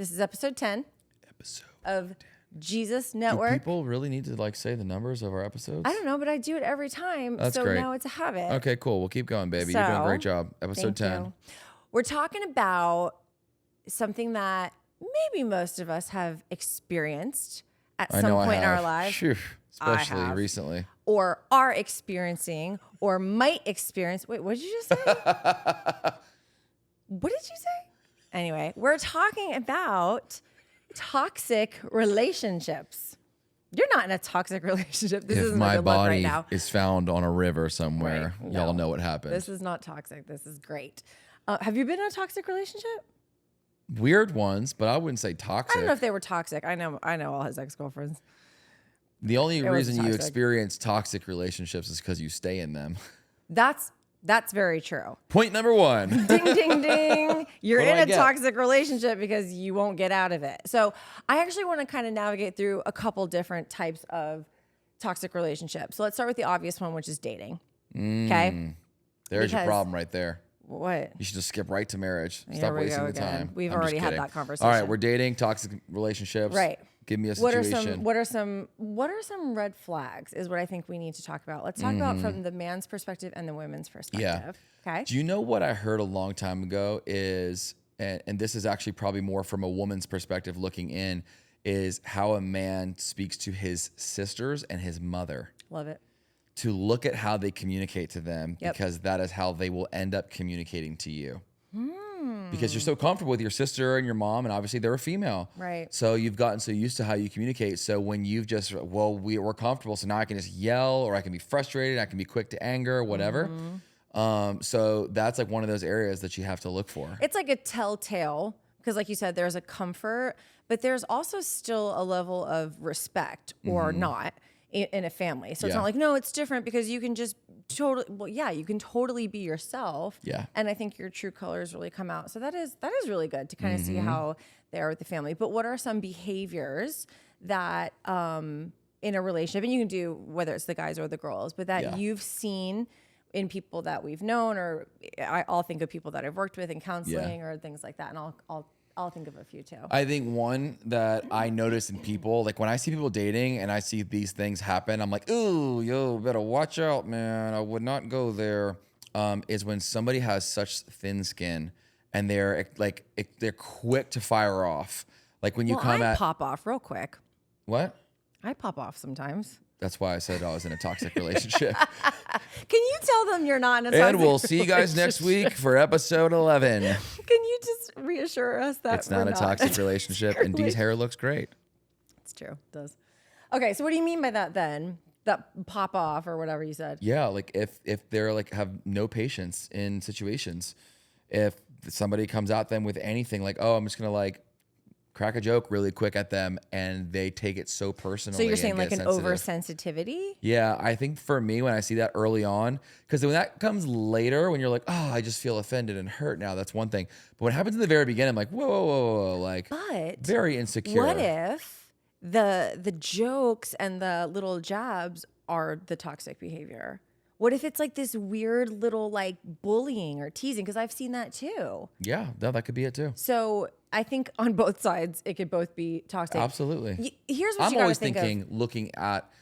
This is episode 10 of 10. Jesus Do Network. people really need to like say the numbers of our episodes? I don't know, but I do it every time. That's so great. now it's a habit. Okay, cool. We'll keep going, baby. You're doing a great job. Episode 10. You. We're talking about something that maybe most of us have experienced at some point in our lives. Phew, especially recently. Or are experiencing or might experience. Wait, what did you just say? What did you say? Anyway, we're talking about toxic relationships. You're not in a toxic relationship. This isn't my a good look right body now. is found on a river somewhere, Right. y'all No. know what happened. This is not toxic. This is great. Have you been in a toxic relationship? Weird ones, but I wouldn't say toxic. I don't know if they were toxic. I know all his ex-girlfriends. The only was reason you toxic. experience toxic relationships is because you stay in them. That's very true. Point number 1. Ding, ding, ding. You're What do in I a get? toxic relationship because you won't get out of it. So I actually want to kind of navigate through a couple different types of toxic relationships. So let's start with the obvious one, which is dating. Okay. There's your Because- problem right there. What? You should just skip right to marriage. Here Stop we wasting go the again. time. We've I'm just already had kidding. that conversation. All right, we're dating, toxic relationships. Right. Give me a What situation. are some red flags is what I think we need to talk about. Let's talk about from the man's perspective and the women's perspective. Okay. Do you know what I heard a long time ago is, and this is actually probably more from a woman's perspective looking in, is how a man speaks to his sisters and his mother. Love it. To look at how they communicate to them, Yep. because that is how they will end up communicating to you. Because you're so comfortable with your sister and your mom, and obviously they're a female. Right. So you've gotten so used to how you communicate. So when you've just, we're comfortable, so now I can just yell, or I can be frustrated, I can be quick to anger, whatever. So that's like one of those areas that you have to look for. It's like a telltale because, like you said, there's a comfort, but there's also still a level of respect or not in a family. So it's not like, no, it's different because you can just you can totally be yourself. Yeah. And I think your true colors really come out. So that is really good to kind of see how they are with the family. But what are some behaviors that in a relationship, and you can do whether it's the guys or the girls, but that you've seen in people that we've known, or I'll think of people that I've worked with in counseling or things like that. And I'll think of a few too. I think one that I notice in people, like when I see people dating and I see these things happen, I'm like, ooh, yo, better watch out, man. I would not go there. Is when somebody has such thin skin and they're quick to fire off. Like when you I pop off real quick. What? I pop off sometimes. That's why I said I was in a toxic relationship. Can you tell them you're not in a toxic And we'll see you guys next week for episode 11. Can you just reassure us that It's not a toxic relationship, and Dee's hair looks great. It's true. It does. Okay, so what do you mean by that then? That pop off or whatever you said? Yeah, like if they're like have no patience in situations, if somebody comes at them with anything like, oh, I'm just gonna like crack a joke really quick at them, and they take it so personally. So you're saying and like get an sensitive. oversensitivity? Yeah, I think for me, when I see that early on, because when that comes later, when you're like, oh, I just feel offended and hurt now, that's one thing. But when it happens in the very beginning, I'm like, whoa, like, But very insecure. what if the jokes and the little jabs are the toxic behavior? What if it's like this weird little like bullying or teasing? Because I've seen that too. Yeah, no, that could be it too. So I think on both sides, it could both be toxic. Absolutely. Here's what I'm you gotta always think thinking, of. looking at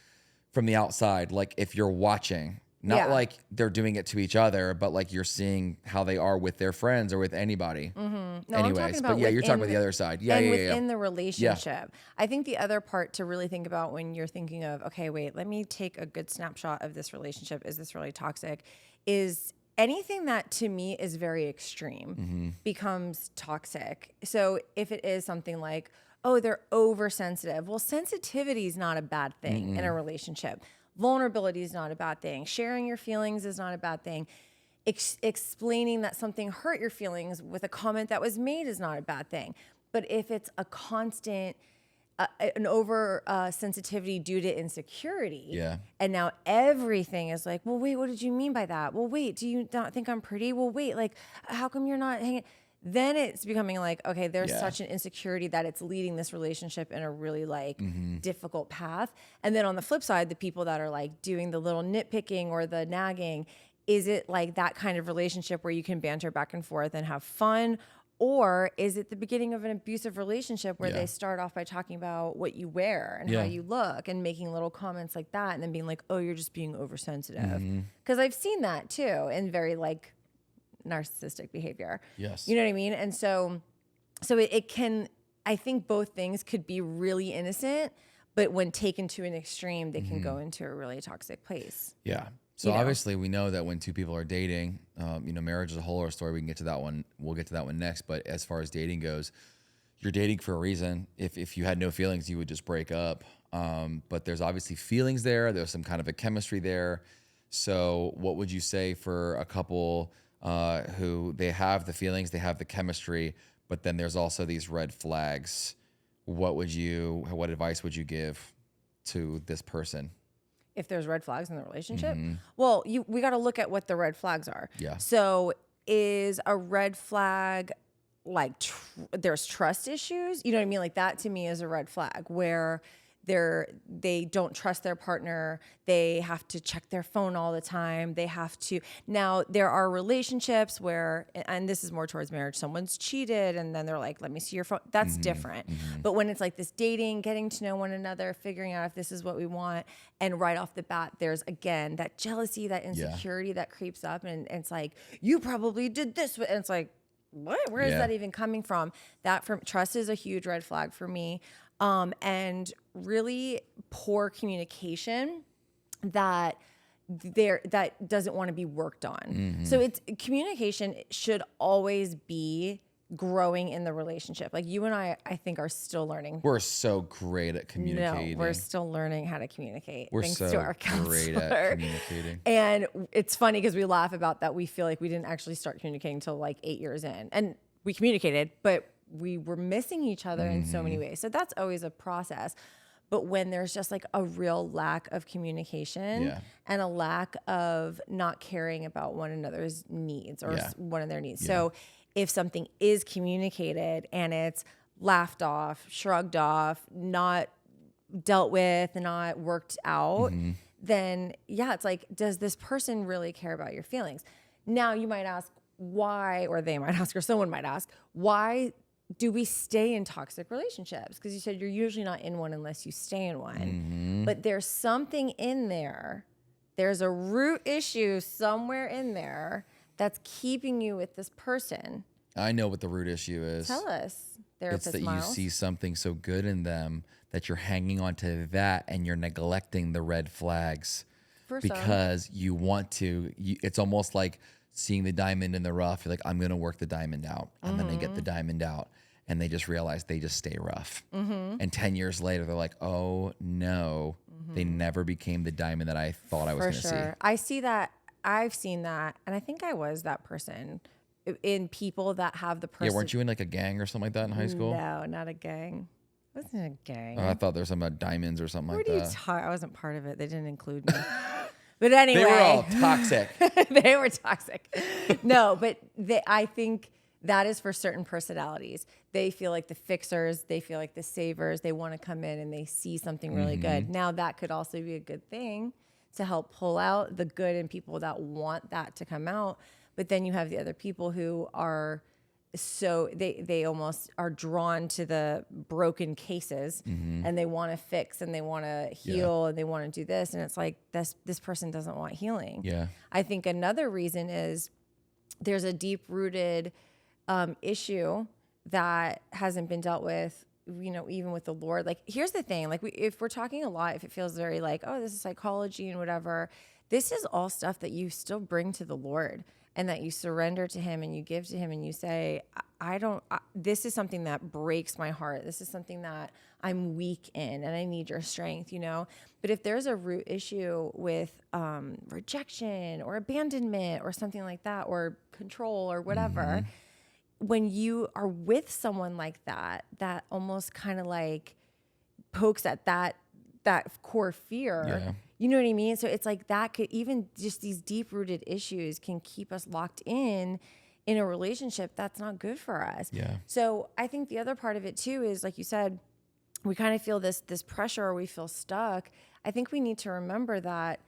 from the outside, like if you're watching, not like they're doing it to each other, but like you're seeing how they are with their friends or with anybody. No, I'm talking Anyways, about but yeah, you're talking about within the other side. Yeah, and yeah, within yeah. the relationship. I think the other part to really think about when you're thinking of, okay, wait, let me take a good snapshot of this relationship. Is this really toxic? Is anything that to me is very extreme becomes toxic. So if it is something like, oh, they're oversensitive. Well, sensitivity is not a bad thing in a relationship. Vulnerability is not a bad thing. Sharing your feelings is not a bad thing. Explaining that something hurt your feelings with a comment that was made is not a bad thing. But if it's a constant, an over sensitivity due to insecurity, and now everything is like, well, wait, what did you mean by that? Well, wait, do you not think I'm pretty? Well, wait, like, how come you're not hanging? Then it's becoming like, okay, there's such an insecurity that it's leading this relationship in a really like difficult path. And then on the flip side, the people that are like doing the little nitpicking or the nagging, is it like that kind of relationship where you can banter back and forth and have fun? Or is it the beginning of an abusive relationship where Yeah. they start off by talking about what you wear and how Yeah. you look and making little comments like that and then being like, oh, you're just being oversensitive? Mm-hmm. Because I've seen that too in very like narcissistic behavior. Yes. You know what I mean? And so it can, I think both things could be really innocent, but when taken to an extreme, they can go into a really toxic place. Yeah. So You know? obviously we know that when two people are dating, marriage is a whole other story. We can get to that one. We'll get to that one next. But as far as dating goes, you're dating for a reason. If you had no feelings, you would just break up. But there's obviously feelings there. There's some kind of a chemistry there. So what would you say for a couple who they have the feelings, they have the chemistry, but then there's also these red flags? What advice would you give to this person? If there's red flags in the relationship, well, we got to look at what the red flags are. Yeah. So is a red flag like there's trust issues? You know what I mean? Like that to me is a red flag where they don't trust their partner. They have to check their phone all the time. They have to. Now there are relationships where, and this is more towards marriage, someone's cheated and then they're like, let me see your phone. That's different. But when it's like this dating, getting to know one another, figuring out if this is what we want, and right off the bat, there's again that jealousy, that insecurity that creeps up, and it's like, you probably did this, and it's like, what? Where is that even coming from? Trust is a huge red flag for me. And really poor communication that doesn't want to be worked on. So communication should always be growing in the relationship. Like you and I think are still learning. We're so great at communicating. No, we're still learning how to communicate. We're thanks so to our great counselor. at communicating. And it's funny because we laugh about that. We feel like we didn't actually start communicating until like 8 years in, and we communicated, but we were missing each other in so many ways. So that's always a process. But when there's just like a real lack of communication and a lack of not caring about one another's needs or one of their needs. So if something is communicated and it's laughed off, shrugged off, not dealt with, not worked out, then it's like, does this person really care about your feelings? Now you might ask why, or they might ask, or someone might ask, why do we stay in toxic relationships? Because you said you're usually not in one unless you stay in one. But there's something in there. There's a root issue somewhere in there that's keeping you with this person. I know what the root issue is. Tell us, therapist It's that Myles. you see something so good in them that you're hanging on to that and you're neglecting the red flags because you want to. It's almost like seeing the diamond in the rough. You're like, I'm going to work the diamond out. I'm going to get the diamond out. And they just realize they just stay rough. And 10 years later, they're like, oh no, they never became the diamond that I thought I was going to see. I see that. I've seen that. And I think I was that person in people that have the person. Yeah, weren't you in like a gang or something like that in high school? No, not a gang. I wasn't a gang. Oh, I thought there was something about diamonds or something like that. I wasn't part of it. They didn't include me. But anyway. They were all toxic. They were toxic. No, but I think that is for certain personalities. They feel like the fixers. They feel like the savers. They want to come in and they see something really good. Now, that could also be a good thing to help pull out the good in people that want that to come out. But then you have the other people who are they almost are drawn to the broken cases and they want to fix and they want to heal and they want to do this. And it's like, this person doesn't want healing. Yeah. I think another reason is there's a deep rooted issue that hasn't been dealt with, even with the Lord. Like, here's the thing, like if we're talking a lot, if it feels very like, oh, this is psychology and whatever, this is all stuff that you still bring to the Lord and that you surrender to him and you give to him and you say, this is something that breaks my heart. This is something that I'm weak in and I need your strength, But if there's a root issue with rejection or abandonment or something like that, or control or whatever, when you are with someone like that, that almost kind of like pokes at that core fear. Yeah. You know what I mean? So it's like that could, even just these deep rooted issues can keep us locked in a relationship that's not good for us. Yeah. So I think the other part of it too is, like you said, we kind of feel this pressure, or we feel stuck. I think we need to remember that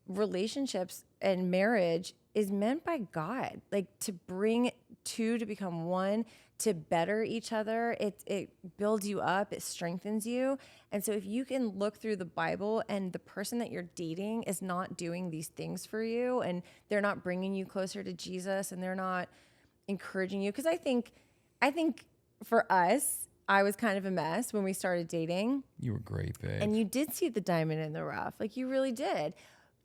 relationships and marriage is meant by God, like to bring two to become one, to better each other. It builds you up, it strengthens you. And so if you can look through the Bible and the person that you're dating is not doing these things for you, and they're not bringing you closer to Jesus, and they're not encouraging you, because I think for us, I was kind of a mess when we started dating. You were great, babe. And you did see the diamond in the rough. Like, you really did.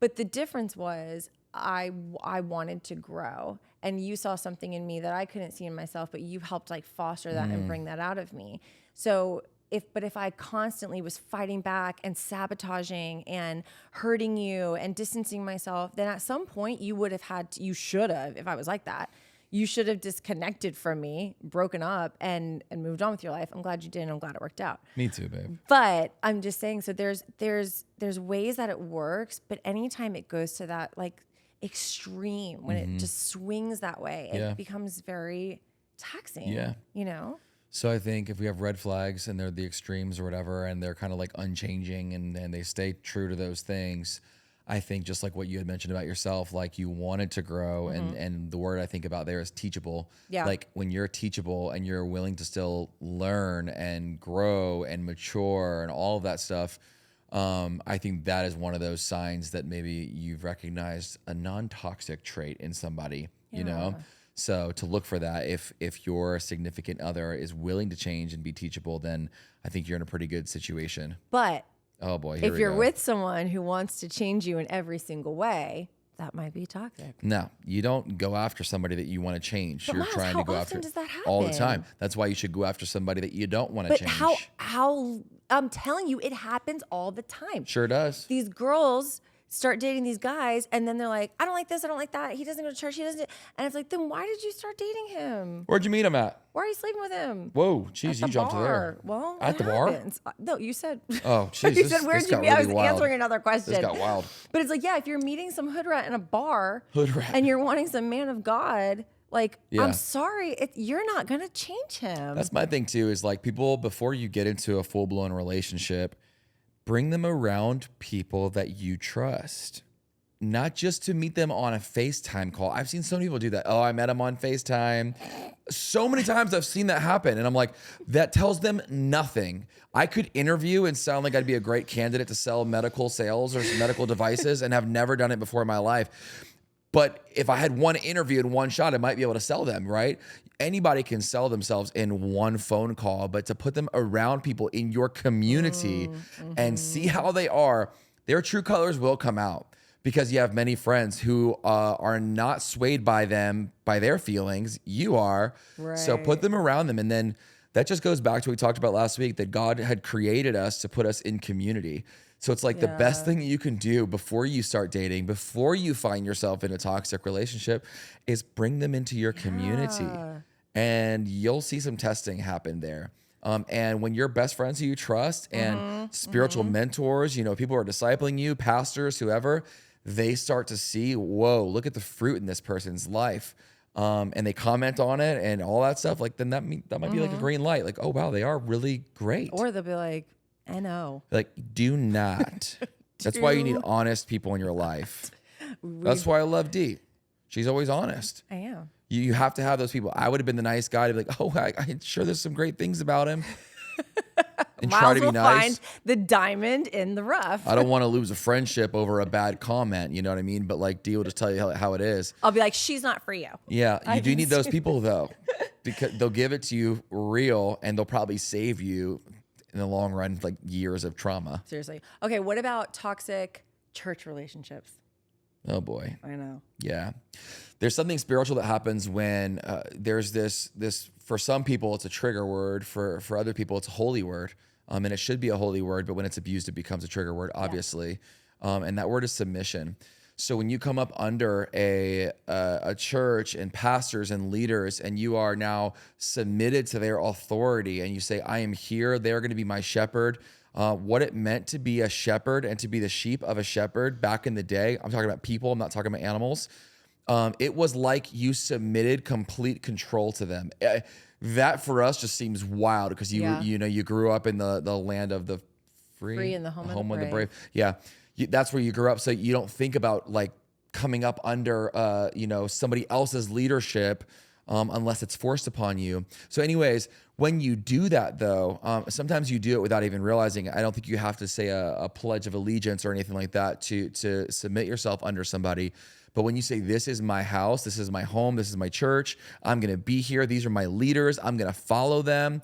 But the difference was I wanted to grow, and you saw something in me that I couldn't see in myself, but you helped like foster that and bring that out of me. So if I constantly was fighting back and sabotaging and hurting you and distancing myself, then at some point you should have, if I was like that, you should have disconnected from me, broken up, and moved on with your life. I'm glad you did, and I'm glad it worked out. Me too, babe. But I'm just saying, so there's ways that it works, but anytime it goes to that like extreme, when it just swings that way, it becomes very taxing. Yeah. You know? So I think if we have red flags and they're the extremes or whatever, and they're kind of like unchanging and they stay true to those things, I think just like what you had mentioned about yourself, like you wanted to grow, and the word I think about there is teachable. Yeah. Like when you're teachable and you're willing to still learn and grow and mature and all of that stuff, I think that is one of those signs that maybe you've recognized a non-toxic trait in somebody, you know? So to look for that, if your significant other is willing to change and be teachable, then I think you're in a pretty good situation. But oh boy, if you're with someone who wants to change you in every single way, that might be toxic. No, you don't go after somebody that you want to change. But you're Myles, trying to go how after often does that happen? all the time. That's why you should go after somebody that you don't want to But change. how I'm telling you, it happens all the time. Sure does. These girls start dating these guys, and then they're like, I don't like this, I don't like that. He doesn't go to church, he doesn't. And it's like, then why did you start dating him? Where'd you meet him at? Why are you sleeping with him? Whoa, jeez, you jumped there. Well, At the bar? No, you said. Oh, jeez, you this- said, where'd this you got meet? I was really wild. answering another question. This got wild. But it's like, yeah, if you're meeting some hood rat in a bar, Hood rat. and you're wanting some man of God, like, Yeah. I'm sorry, you're not gonna change him. That's my thing too, is like people, before you get into a full-blown relationship, bring them around people that you trust. Not just to meet them on a FaceTime call. I've seen so many people do that. Oh, I met him on FaceTime. So many times I've seen that happen. And I'm like, that tells them nothing. I could interview and sound like I'd be a great candidate to sell medical sales or medical devices and have never done it before in my life. But if I had one interview and one shot, I might be able to sell them, right? Anybody can sell themselves in one phone call, but to put them around people in your community and see how they are, their true colors will come out. Because you have many friends who are not swayed by their feelings. You are. Right. So put them around them. And then that just goes back to what we talked about last week, that God had created us to put us in community. So it's like the best thing you can do before you start dating, before you find yourself in a toxic relationship, is bring them into your community. And you'll see some testing happen there. And when your best friends who you trust and spiritual mentors, you know, people who are discipling you, pastors, whoever, they start to see, whoa, look at the fruit in this person's life. And they comment on it and all that stuff. Like, then that might be like a green light. Like, oh, wow, they are really great. Or they'll be like, NO. Like, do not. That's why you need honest people in your life. That's why I love Dee. She's always honest. I am. You have to have those people. I would have been the nice guy to be like, oh, I'm sure there's some great things about him. And Myles try to be will nice. find the diamond in the rough. I don't want to lose a friendship over a bad comment. You know what I mean? But like, Dee will just tell you how it is. I'll be like, she's not for you. Yeah, I you do can need those see people though, because they'll give it to you real, and they'll probably save you in the long run, like years of trauma. Seriously. Okay, what about toxic church relationships? Oh boy. I know. Yeah. There's something spiritual that happens when there's this, for some people, it's a trigger word. For other people, it's a holy word. And it should be a holy word, but when it's abused, it becomes a trigger word, obviously. And that word is submission. So when you come up under a church and pastors and leaders, and you are now submitted to their authority, and you say, I am here, they're going to be my shepherd. What it meant to be a shepherd and to be the sheep of a shepherd back in the day. I'm talking about people. I'm not talking about animals. It was like you submitted complete control to them. That for us just seems wild because you grew up in the land of the free and the home of the brave. Yeah, that's where you grew up. So you don't think about like coming up under somebody else's leadership. unless it's forced upon you. So anyways, when you do that though, sometimes you do it without even realizing it. I don't think you have to say a pledge of allegiance or anything like that to submit yourself under somebody. But when you say, this is my house, this is my home, this is my church, I'm going to be here, these are my leaders, I'm going to follow them,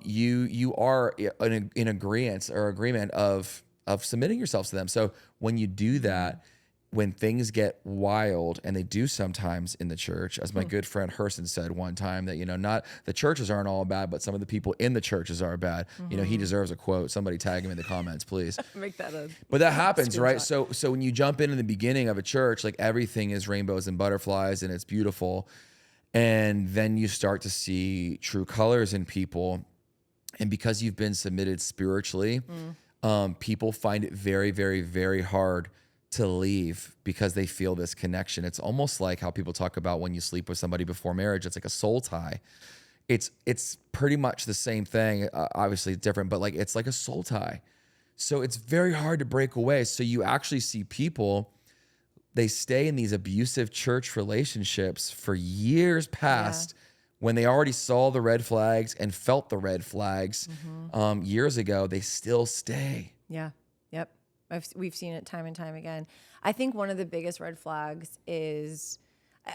you are in agreement of submitting yourselves to them. So when you do that, when things get wild, and they do sometimes in the church, as my good friend Herson said one time, that, not the churches aren't all bad, but some of the people in the churches are bad. He deserves a quote. Somebody tag him in the comments, please. Make that a But that happens, right? screenshot. So when you jump in the beginning of a church, like everything is rainbows and butterflies and it's beautiful. And then you start to see true colors in people. And because you've been submitted spiritually, people find it very, very, very hard to leave because they feel this connection. It's almost like how people talk about when you sleep with somebody before marriage. It's like a soul tie. It's pretty much the same thing. Obviously different, but like it's like a soul tie. So it's very hard to break away. So you actually see people, they stay in these abusive church relationships for years past when they already saw the red flags and felt the red flags years ago. They still stay. Yeah. Yep. We've seen it time and time again. I think one of the biggest red flags is,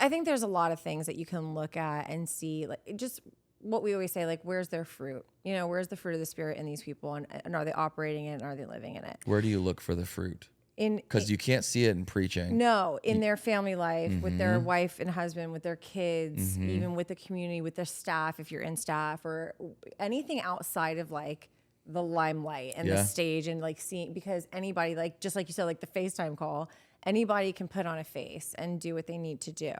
I think there's a lot of things that you can look at and see, like just what we always say, like, where's their fruit? Where's the fruit of the Spirit in these people? And are they operating in it? And are they living in it? Where do you look for the fruit? Because you can't see it in preaching. No, in their family life, with their wife and husband, with their kids, even with the community, with their staff, if you're in staff, or anything outside of like the limelight and the stage, and like seeing, because anybody, like just like you said, like the FaceTime call, anybody can put on a face and do what they need to do.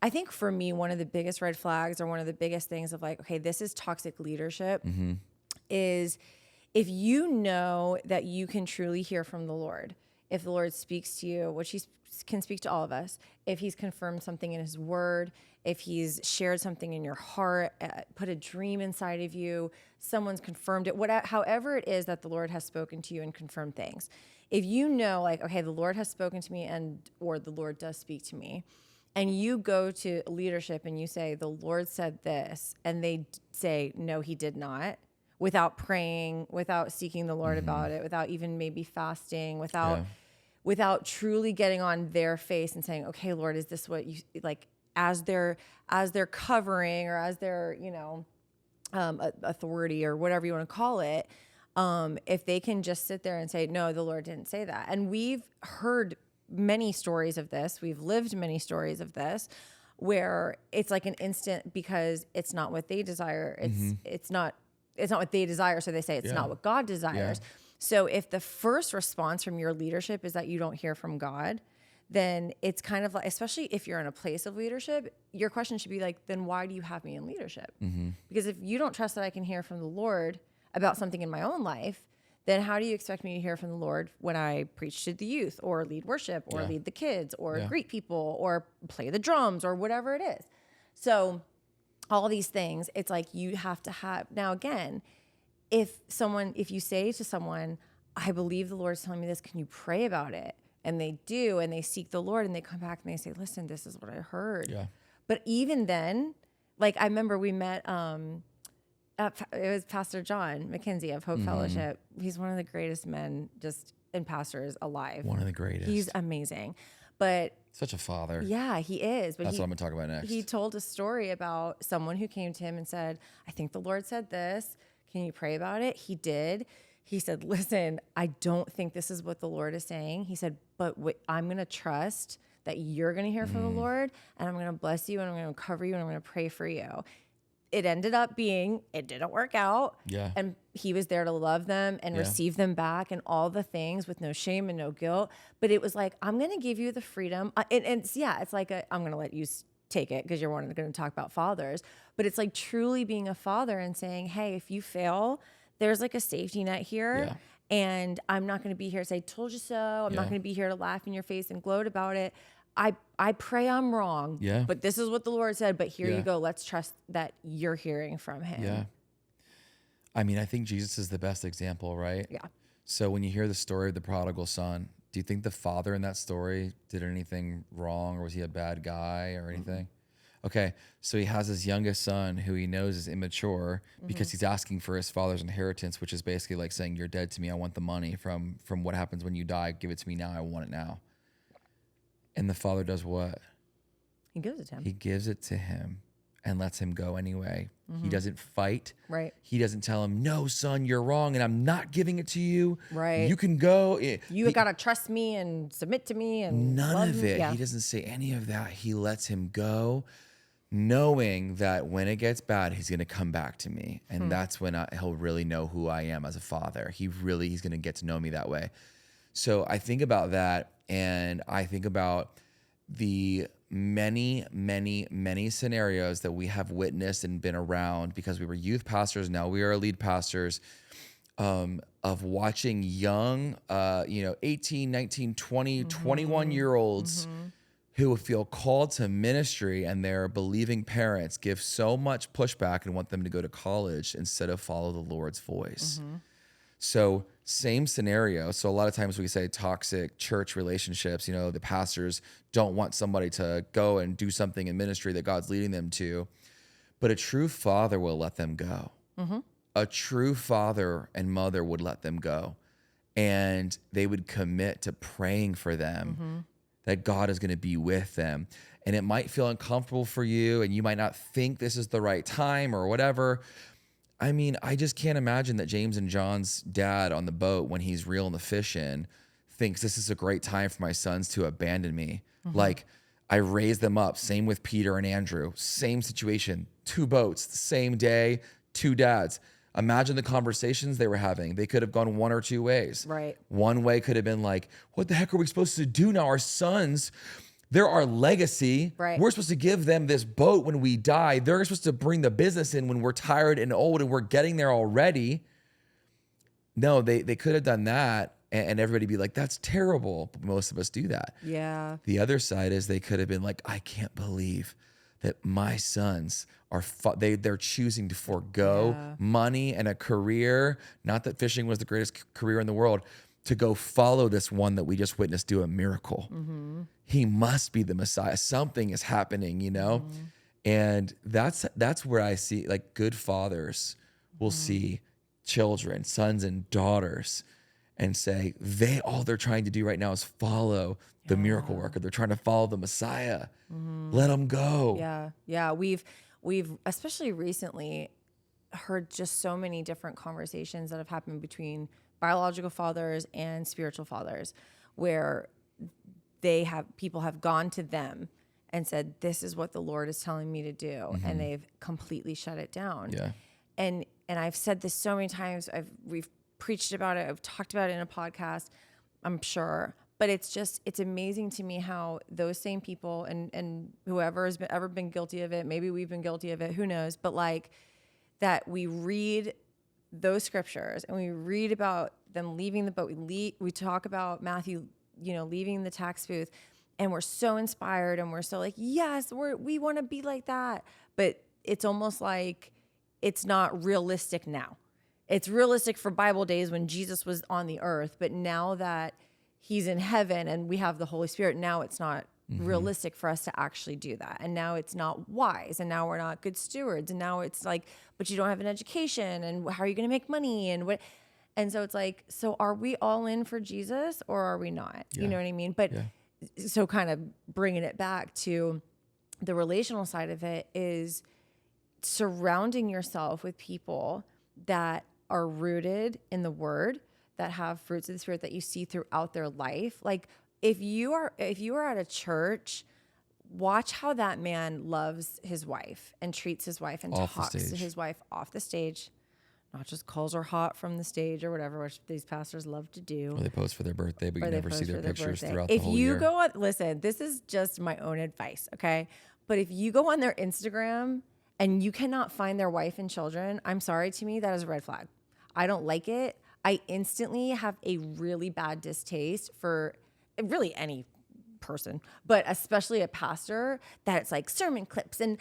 I think for me, one of the biggest red flags, or one of the biggest things of like, okay, this is toxic leadership, is if you know that you can truly hear from the Lord, if the Lord speaks to you, which he can speak to all of us, if he's confirmed something in his word, if he's shared something in your heart, put a dream inside of you, someone's confirmed it, however it is that the Lord has spoken to you and confirmed things. If you know, like, okay, the Lord has spoken to me, or the Lord does speak to me, and you go to leadership and you say, the Lord said this, and they say, no, he did not, without praying, without seeking the Lord about it, without even maybe fasting, without truly getting on their face and saying, okay, Lord, is this what you like, as their covering, or as their, authority, or whatever you want to call it. If they can just sit there and say, no, the Lord didn't say that. And we've heard many stories of this. We've lived many stories of this, where it's like an instant, because it's not what they desire. It's not what they desire. So they say it's not what God desires. Yeah. So if the first response from your leadership is that you don't hear from God, then it's kind of like, especially if you're in a place of leadership, your question should be like, then why do you have me in leadership? Because if you don't trust that I can hear from the Lord about something in my own life, then how do you expect me to hear from the Lord when I preach to the youth, or lead worship, or lead the kids, or greet people, or play the drums, or whatever it is? So all these things, it's like you have to have, now again, if you say to someone, I believe the Lord's telling me this, can you pray about it? And they do, and they seek the Lord, and they come back and they say, listen, this is what I heard. Yeah. But even then, like, I remember we met, it was Pastor John McKenzie of Hope Fellowship. He's one of the greatest men and pastors alive. One of the greatest. He's amazing. But such a father. Yeah, he is. But that's what I'm going to talk about next. He told a story about someone who came to him and said, I think the Lord said this. Can you pray about it? He did. He said, listen, I don't think this is what the Lord is saying. He said, but I'm going to trust that you're going to hear from the Lord, and I'm going to bless you, and I'm going to cover you, and I'm going to pray for you. It ended up being, it didn't work out. Yeah. And he was there to love them and receive them back, and all the things with no shame and no guilt. But it was like, I'm going to give you the freedom. It's like I'm going to let you take it, because you're going to talk about fathers. But it's like truly being a father and saying, hey, if you fail, there's like a safety net here. Yeah. And I'm not going to be here to say, told you so. I'm not going to be here to laugh in your face and gloat about it. I pray I'm wrong, but this is what the Lord said. But here you go. Let's trust that you're hearing from him. Yeah. I mean, I think Jesus is the best example, right? Yeah. So when you hear the story of the prodigal son, do you think the father in that story did anything wrong, or was he a bad guy or anything? Okay, so he has his youngest son who he knows is immature because he's asking for his father's inheritance, which is basically like saying, "You're dead to me. I want the money from what happens when you die. Give it to me now. I want it now." And the father does what? He gives it to him. He gives it to him and lets him go anyway. He doesn't fight. Right. He doesn't tell him, "No, son, you're wrong, and I'm not giving it to you. Right. You can go." You got to trust me and submit to me and None love of me. it. Yeah. He doesn't say any of that. He lets him go, knowing that when it gets bad, he's going to come back to me. And that's when he'll really know who I am as a father. He's going to get to know me that way. So I think about that, and I think about the many, many, many scenarios that we have witnessed and been around because we were youth pastors. Now we are lead pastors, of watching young, 18, 19, 20, 21-year-olds who feel called to ministry, and their believing parents give so much pushback and want them to go to college instead of follow the Lord's voice. So same scenario. So a lot of times we say toxic church relationships, the pastors don't want somebody to go and do something in ministry that God's leading them to, but a true father will let them go. A true father and mother would let them go, and they would commit to praying for them, that God is going to be with them. And it might feel uncomfortable for you, and you might not think this is the right time or whatever. I mean, I just can't imagine that James and John's dad on the boat, when he's reeling the fish in, thinks this is a great time for my sons to abandon me. Like, I raised them up. Same with Peter and Andrew. Same situation. 2 boats, the same day, 2 dads. Imagine the conversations they were having. They could have gone one or 2 ways. Right. One way could have been like, what the heck are we supposed to do now? Our sons, they're our legacy. Right. We're supposed to give them this boat when we die. They're supposed to bring the business in when we're tired and old, and we're getting there already. No, they could have done that, and everybody be like, that's terrible. But most of us do that. Yeah. The other side is they could have been like, I can't believe that my sons are they're choosing to forego money and a career. Not that fishing was the greatest career in the world, to go follow this one that we just witnessed do a miracle. He must be the Messiah. Something is happening, And that's where I see, like, good fathers will see children, sons and daughters, and say all they're trying to do right now is follow the miracle worker. They're trying to follow the Messiah. Let them go. Yeah. We've especially recently heard just so many different conversations that have happened between biological fathers and spiritual fathers, where people have gone to them and said, this is what the Lord is telling me to do. And they've completely shut it down. Yeah. And I've said this so many times. We've preached about it. I've talked about it in a podcast, I'm sure. But it's amazing to me how those same people and whoever has ever been guilty of it, maybe we've been guilty of it, who knows, but like that we read those scriptures and we read about them leaving the boat. We talk about Matthew, leaving the tax booth, and we're so inspired and we're so like, yes, we want to be like that. But it's almost like it's not realistic now. It's realistic for Bible days when Jesus was on the earth, but now that he's in heaven and we have the Holy Spirit, now it's not realistic for us to actually do that. And now it's not wise, and now we're not good stewards. And now it's like, but you don't have an education, and how are you going to make money? And what? And so it's like, so are we all in for Jesus or are we not? Yeah. You know what I mean? But so kind of bringing it back to the relational side of it is surrounding yourself with people that are rooted in the word, that have fruits of the Spirit that you see throughout their life. Like if you are at a church, watch how that man loves his wife and treats his wife and talks to his wife off the stage, not just calls her hot from the stage or whatever, which these pastors love to do. Or they post for their birthday, but you never see their pictures throughout the whole year. If you go on, listen, this is just my own advice, okay? But if you go on their Instagram and you cannot find their wife and children, I'm sorry, to me, that is a red flag. I don't like it. I instantly have a really bad distaste for really any person, but especially a pastor, that it's like sermon clips and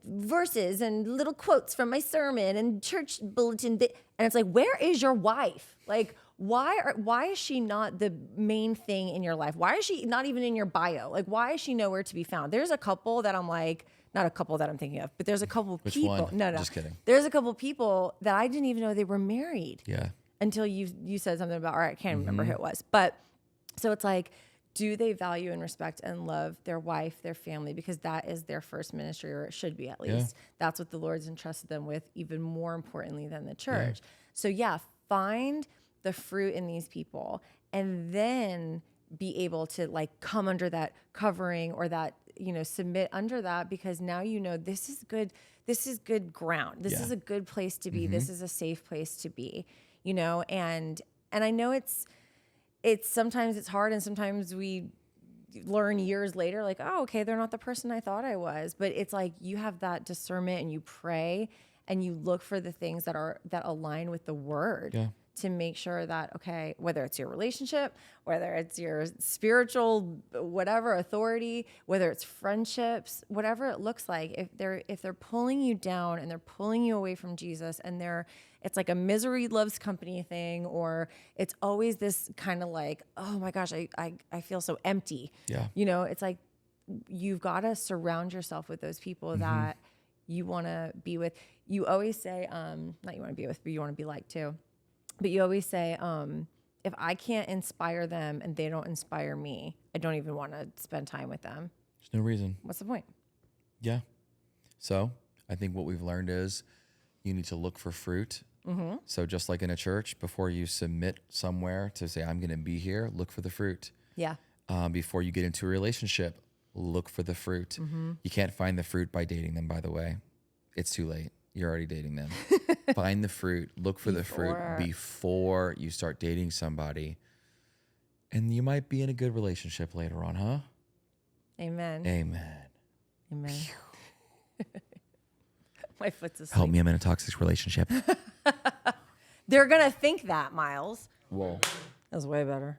verses and little quotes from my sermon and church bulletin. And it's like, where is your wife? Like, why is she not the main thing in your life? Why is she not even in your bio? Like, why is she nowhere to be found? There's a couple that I'm like, not a couple that I'm thinking of, but there's a couple Which people. one? No, no. Just kidding. There's a couple people that I didn't even know they were married Yeah. until you said something about, all right, I can't remember who it was. But so it's like, do they value and respect and love their wife, their family? Because that is their first ministry, or it should be at least. That's what the Lord's entrusted them with, even more importantly than the church. So find the fruit in these people and then be able to like come under that covering or that, submit under that, because now this is good. This is good ground. This is a good place to be. This is a safe place to be, and I know it's sometimes it's hard, and sometimes we learn years later, like, oh, okay, they're not the person I thought I was. But it's like you have that discernment and you pray and you look for the things that align with the word to make sure that, okay, whether it's your relationship, whether it's your spiritual, whatever authority, whether it's friendships, whatever it looks like, if they're pulling you down and they're pulling you away from Jesus, and it's like a misery loves company thing, or it's always this kind of like, oh my gosh, I feel so empty. Yeah. It's like you've got to surround yourself with those people that you want to be with. You always say, not you want to be with, but you want to be like too. But you always say, if I can't inspire them and they don't inspire me, I don't even want to spend time with them. There's no reason. What's the point? Yeah. So I think what we've learned is you need to look for fruit. So just like in a church, before you submit somewhere to say, I'm going to be here, look for the fruit. Yeah. Before you get into a relationship, look for the fruit. You can't find the fruit by dating them, by the way. It's too late. You're already dating them. Find the fruit, look for the fruit before you start dating somebody. And you might be in a good relationship later on, huh? Amen. Amen. Amen. My foot's asleep. Help me, I'm in a toxic relationship. They're going to think that, Myles. Whoa. That was way better.